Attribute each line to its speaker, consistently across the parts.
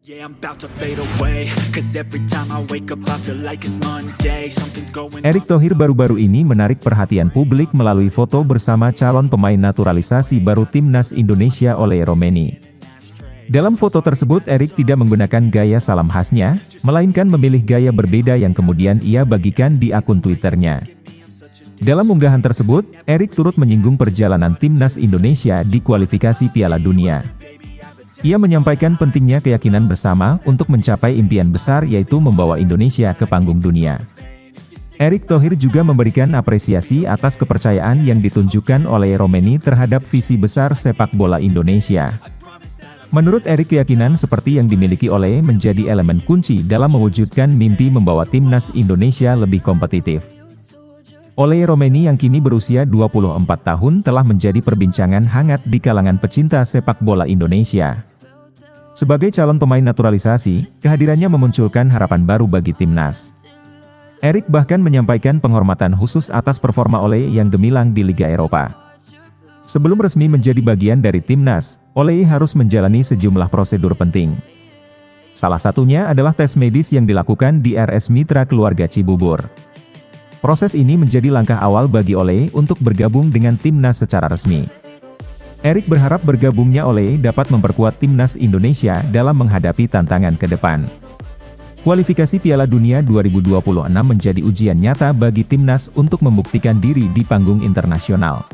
Speaker 1: Yeah, I'm about to fade away, 'cause every time I wake up I feel like it's Monday, something's going on.
Speaker 2: Erick Thohir baru-baru ini menarik perhatian publik melalui foto bersama calon pemain naturalisasi baru Timnas Indonesia Oleh Romeni. Dalam foto tersebut Erick tidak menggunakan gaya salam khasnya, melainkan memilih gaya berbeda yang kemudian ia bagikan di akun Twitternya. Dalam unggahan tersebut, Erick turut menyinggung perjalanan Timnas Indonesia di kualifikasi Piala Dunia. Ia menyampaikan pentingnya keyakinan bersama untuk mencapai impian besar yaitu membawa Indonesia ke panggung dunia. Erick Thohir juga memberikan apresiasi atas kepercayaan yang ditunjukkan oleh Romeni terhadap visi besar sepak bola Indonesia. Menurut Erick, keyakinan seperti yang dimiliki Ole menjadi elemen kunci dalam mewujudkan mimpi membawa Timnas Indonesia lebih kompetitif. Ole Romeni yang kini berusia 24 tahun telah menjadi perbincangan hangat di kalangan pecinta sepak bola Indonesia. Sebagai calon pemain naturalisasi, kehadirannya memunculkan harapan baru bagi Timnas. Erick bahkan menyampaikan penghormatan khusus atas performa Ole yang gemilang di Liga Eropa. Sebelum resmi menjadi bagian dari Timnas, Ole harus menjalani sejumlah prosedur penting. Salah satunya adalah tes medis yang dilakukan di RS Mitra Keluarga Cibubur. Proses ini menjadi langkah awal bagi Ole untuk bergabung dengan Timnas secara resmi. Erick berharap bergabungnya Ole dapat memperkuat Timnas Indonesia dalam menghadapi tantangan ke depan. Kualifikasi Piala Dunia 2026 menjadi ujian nyata bagi Timnas untuk membuktikan diri di panggung internasional.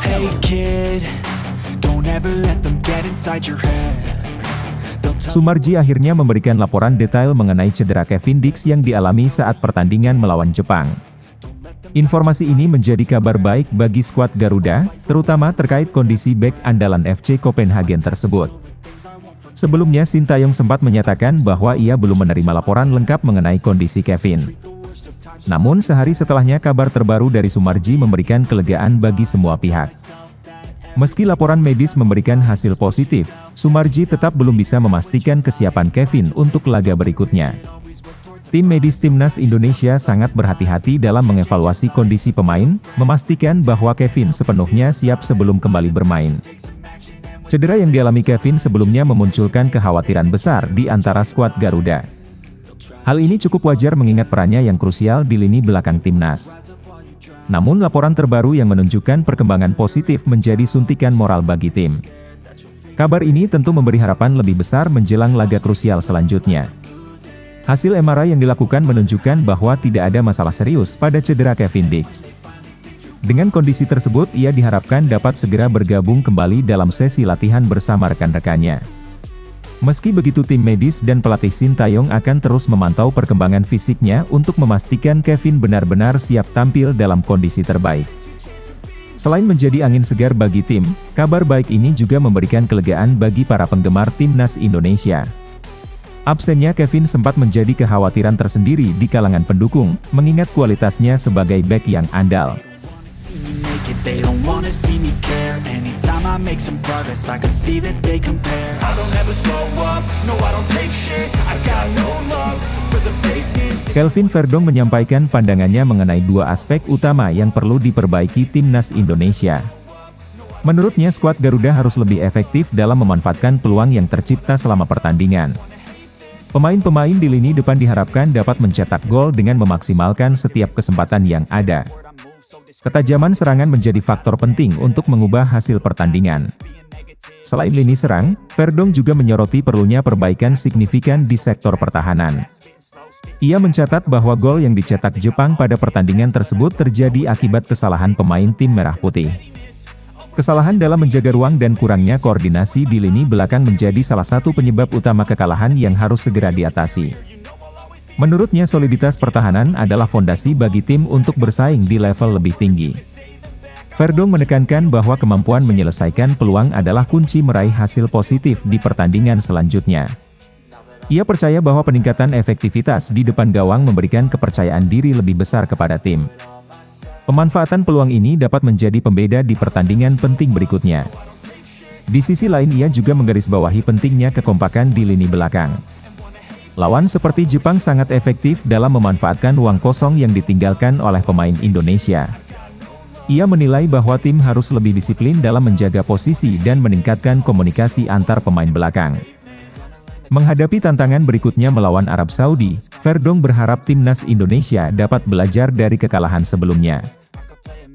Speaker 1: Hey kid, don't ever let them get inside your head.
Speaker 2: Sumarji akhirnya memberikan laporan detail mengenai cedera Kevin Dix yang dialami saat pertandingan melawan Jepang. Informasi ini menjadi kabar baik bagi skuad Garuda, terutama terkait kondisi bek andalan FC Copenhagen tersebut. Sebelumnya Sintayong sempat menyatakan bahwa ia belum menerima laporan lengkap mengenai kondisi Kevin. Namun sehari setelahnya kabar terbaru dari Sumarji memberikan kelegaan bagi semua pihak. Meski laporan medis memberikan hasil positif, Sumarji tetap belum bisa memastikan kesiapan Kevin untuk laga berikutnya. Tim medis Timnas Indonesia sangat berhati-hati dalam mengevaluasi kondisi pemain, memastikan bahwa Kevin sepenuhnya siap sebelum kembali bermain. Cedera yang dialami Kevin sebelumnya memunculkan kekhawatiran besar di antara skuad Garuda. Hal ini cukup wajar mengingat perannya yang krusial di lini belakang Timnas. Namun laporan terbaru yang menunjukkan perkembangan positif menjadi suntikan moral bagi tim. Kabar ini tentu memberi harapan lebih besar menjelang laga krusial selanjutnya. Hasil MRI yang dilakukan menunjukkan bahwa tidak ada masalah serius pada cedera Kevin Dix. Dengan kondisi tersebut ia diharapkan dapat segera bergabung kembali dalam sesi latihan bersama rekan-rekannya. Meski begitu tim medis dan pelatih Sintayong akan terus memantau perkembangan fisiknya untuk memastikan Kevin benar-benar siap tampil dalam kondisi terbaik. Selain menjadi angin segar bagi tim, kabar baik ini juga memberikan kelegaan bagi para penggemar Timnas Indonesia. Absennya Kevin sempat menjadi kekhawatiran tersendiri di kalangan pendukung, mengingat kualitasnya sebagai bek yang andal.
Speaker 1: They don't wanna see me care. Anytime I make some progress, I can see that they compare. I don't ever slow up, no I don't take shit. I got no love for the fakeness.
Speaker 2: Kelvin Verdong menyampaikan pandangannya mengenai dua aspek utama yang perlu diperbaiki Timnas Indonesia. Menurutnya skuad Garuda harus lebih efektif dalam memanfaatkan peluang yang tercipta selama pertandingan. Pemain-pemain di lini depan diharapkan dapat mencetak gol dengan memaksimalkan setiap kesempatan yang ada. Ketajaman serangan menjadi faktor penting untuk mengubah hasil pertandingan. Selain lini serang, Verdong juga menyoroti perlunya perbaikan signifikan di sektor pertahanan. Ia mencatat bahwa gol yang dicetak Jepang pada pertandingan tersebut terjadi akibat kesalahan pemain tim Merah Putih. Kesalahan dalam menjaga ruang dan kurangnya koordinasi di lini belakang menjadi salah satu penyebab utama kekalahan yang harus segera diatasi. Menurutnya soliditas pertahanan adalah fondasi bagi tim untuk bersaing di level lebih tinggi. Verdong menekankan bahwa kemampuan menyelesaikan peluang adalah kunci meraih hasil positif di pertandingan selanjutnya. Ia percaya bahwa peningkatan efektivitas di depan gawang memberikan kepercayaan diri lebih besar kepada tim. Pemanfaatan peluang ini dapat menjadi pembeda di pertandingan penting berikutnya. Di sisi lain ia juga menggarisbawahi pentingnya kekompakan di lini belakang. Lawan seperti Jepang sangat efektif dalam memanfaatkan ruang kosong yang ditinggalkan oleh pemain Indonesia. Ia menilai bahwa tim harus lebih disiplin dalam menjaga posisi dan meningkatkan komunikasi antar pemain belakang. Menghadapi tantangan berikutnya melawan Arab Saudi, Verdong berharap timnas Indonesia dapat belajar dari kekalahan sebelumnya.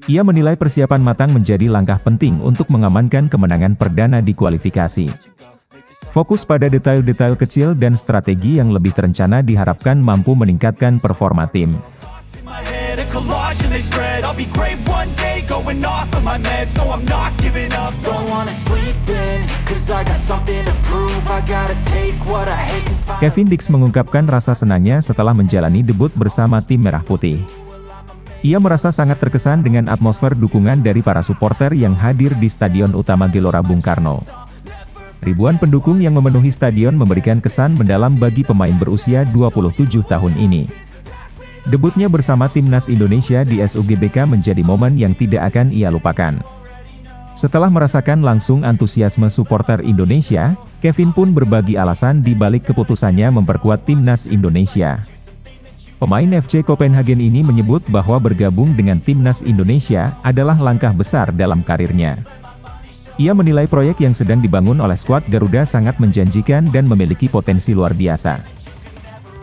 Speaker 2: Ia menilai persiapan matang menjadi langkah penting untuk mengamankan kemenangan perdana di kualifikasi. Fokus pada detail-detail kecil dan strategi yang lebih terencana diharapkan mampu meningkatkan performa tim.
Speaker 1: Collage and they spread. I'll be great one day, going off of my meds. No, I'm not giving up. Don't wanna sleep in, cause I got something to prove. I gotta take what I hate and find.
Speaker 2: Kevin Dix mengungkapkan rasa senangnya setelah menjalani debut bersama tim Merah Putih. Ia merasa sangat terkesan dengan atmosfer dukungan dari para supporter yang hadir di Stadion Utama Gelora Bung Karno. Ribuan pendukung yang memenuhi stadion memberikan kesan mendalam bagi pemain berusia 27 tahun ini. Debutnya bersama timnas Indonesia di SUGBK menjadi momen yang tidak akan ia lupakan. Setelah merasakan langsung antusiasme supporter Indonesia, Kevin pun berbagi alasan di balik keputusannya memperkuat timnas Indonesia. Pemain FC Copenhagen ini menyebut bahwa bergabung dengan timnas Indonesia adalah langkah besar dalam karirnya. Ia menilai proyek yang sedang dibangun oleh skuad Garuda sangat menjanjikan dan memiliki potensi luar biasa.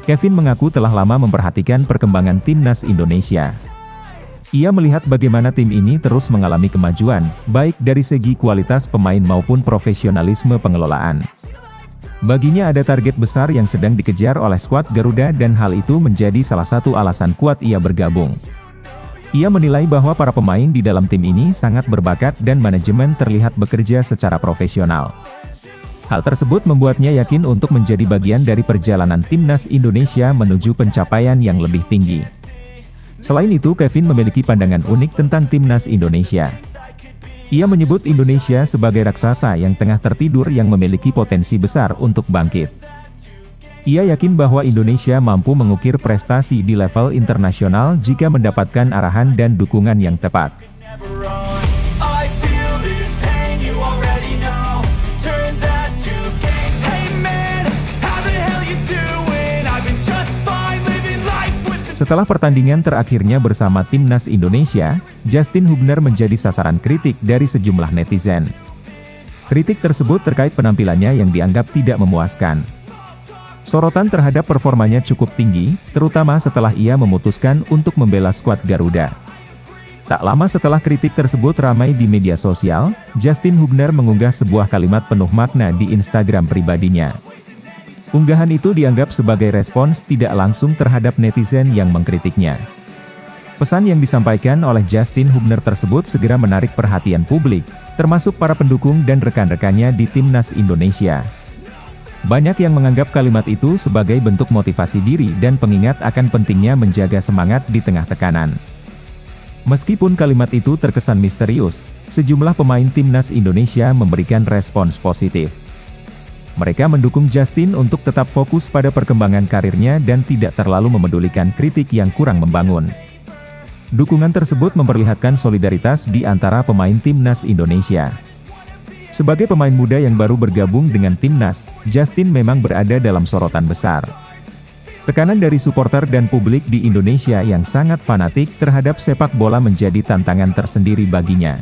Speaker 2: Kevin mengaku telah lama memperhatikan perkembangan timnas Indonesia. Ia melihat bagaimana tim ini terus mengalami kemajuan, baik dari segi kualitas pemain maupun profesionalisme pengelolaan. Baginya ada target besar yang sedang dikejar oleh skuad Garuda dan hal itu menjadi salah satu alasan kuat ia bergabung. Ia menilai bahwa para pemain di dalam tim ini sangat berbakat dan manajemen terlihat bekerja secara profesional. Hal tersebut membuatnya yakin untuk menjadi bagian dari perjalanan timnas Indonesia menuju pencapaian yang lebih tinggi. Selain itu, Kevin memiliki pandangan unik tentang timnas Indonesia. Ia menyebut Indonesia sebagai raksasa yang tengah tertidur yang memiliki potensi besar untuk bangkit. Ia yakin bahwa Indonesia mampu mengukir prestasi di level internasional jika mendapatkan arahan dan dukungan yang tepat. Setelah pertandingan terakhirnya bersama timnas Indonesia, Justin Hubner menjadi sasaran kritik dari sejumlah netizen. Kritik tersebut terkait penampilannya yang dianggap tidak memuaskan. Sorotan terhadap performanya cukup tinggi, terutama setelah ia memutuskan untuk membela skuad Garuda. Tak lama setelah kritik tersebut ramai di media sosial, Justin Hubner mengunggah sebuah kalimat penuh makna di Instagram pribadinya. Unggahan itu dianggap sebagai respons tidak langsung terhadap netizen yang mengkritiknya. Pesan yang disampaikan oleh Justin Hubner tersebut segera menarik perhatian publik, termasuk para pendukung dan rekan-rekannya di timnas Indonesia. Banyak yang menganggap kalimat itu sebagai bentuk motivasi diri dan pengingat akan pentingnya menjaga semangat di tengah tekanan. Meskipun kalimat itu terkesan misterius, sejumlah pemain timnas Indonesia memberikan respons positif. Mereka mendukung Justin untuk tetap fokus pada perkembangan karirnya dan tidak terlalu memedulikan kritik yang kurang membangun. Dukungan tersebut memperlihatkan solidaritas di antara pemain timnas Indonesia. Sebagai pemain muda yang baru bergabung dengan timnas, Justin memang berada dalam sorotan besar. Tekanan dari supporter dan publik di Indonesia yang sangat fanatik terhadap sepak bola menjadi tantangan tersendiri baginya.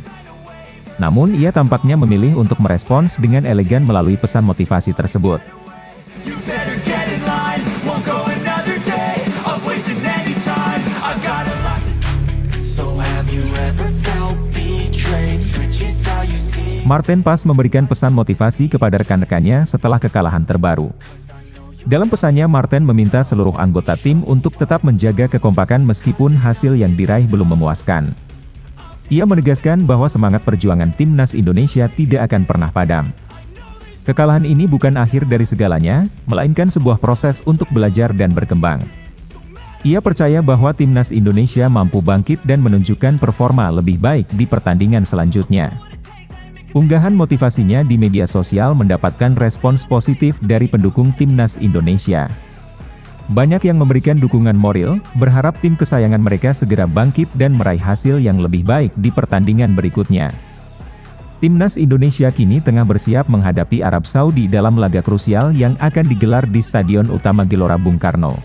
Speaker 2: Namun ia tampaknya memilih untuk merespons dengan elegan melalui pesan motivasi tersebut. Marten Paes memberikan pesan motivasi kepada rekan-rekannya setelah kekalahan terbaru. Dalam pesannya, Marten meminta seluruh anggota tim untuk tetap menjaga kekompakan meskipun hasil yang diraih belum memuaskan. Ia menegaskan bahwa semangat perjuangan timnas Indonesia tidak akan pernah padam. Kekalahan ini bukan akhir dari segalanya, melainkan sebuah proses untuk belajar dan berkembang. Ia percaya bahwa timnas Indonesia mampu bangkit dan menunjukkan performa lebih baik di pertandingan selanjutnya. Unggahan motivasinya di media sosial mendapatkan respons positif dari pendukung timnas Indonesia. Banyak yang memberikan dukungan moral, berharap tim kesayangan mereka segera bangkit dan meraih hasil yang lebih baik di pertandingan berikutnya. Timnas Indonesia kini tengah bersiap menghadapi Arab Saudi dalam laga krusial yang akan digelar di Stadion Utama Gelora Bung Karno.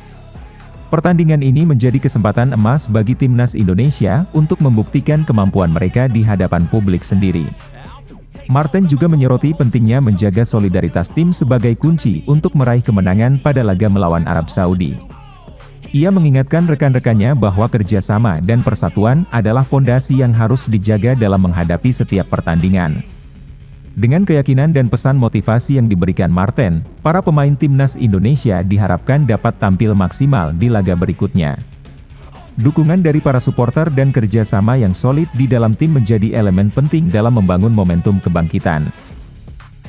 Speaker 2: Pertandingan ini menjadi kesempatan emas bagi timnas Indonesia untuk membuktikan kemampuan mereka di hadapan publik sendiri. Marten juga menyoroti pentingnya menjaga solidaritas tim sebagai kunci untuk meraih kemenangan pada laga melawan Arab Saudi. Ia mengingatkan rekan-rekannya bahwa kerjasama dan persatuan adalah fondasi yang harus dijaga dalam menghadapi setiap pertandingan. Dengan keyakinan dan pesan motivasi yang diberikan Marten, para pemain timnas Indonesia diharapkan dapat tampil maksimal di laga berikutnya. Dukungan dari para supporter dan kerjasama yang solid di dalam tim menjadi elemen penting dalam membangun momentum kebangkitan.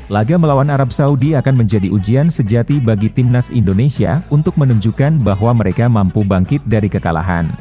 Speaker 2: Laga melawan Arab Saudi akan menjadi ujian sejati bagi timnas Indonesia untuk menunjukkan bahwa mereka mampu bangkit dari kekalahan.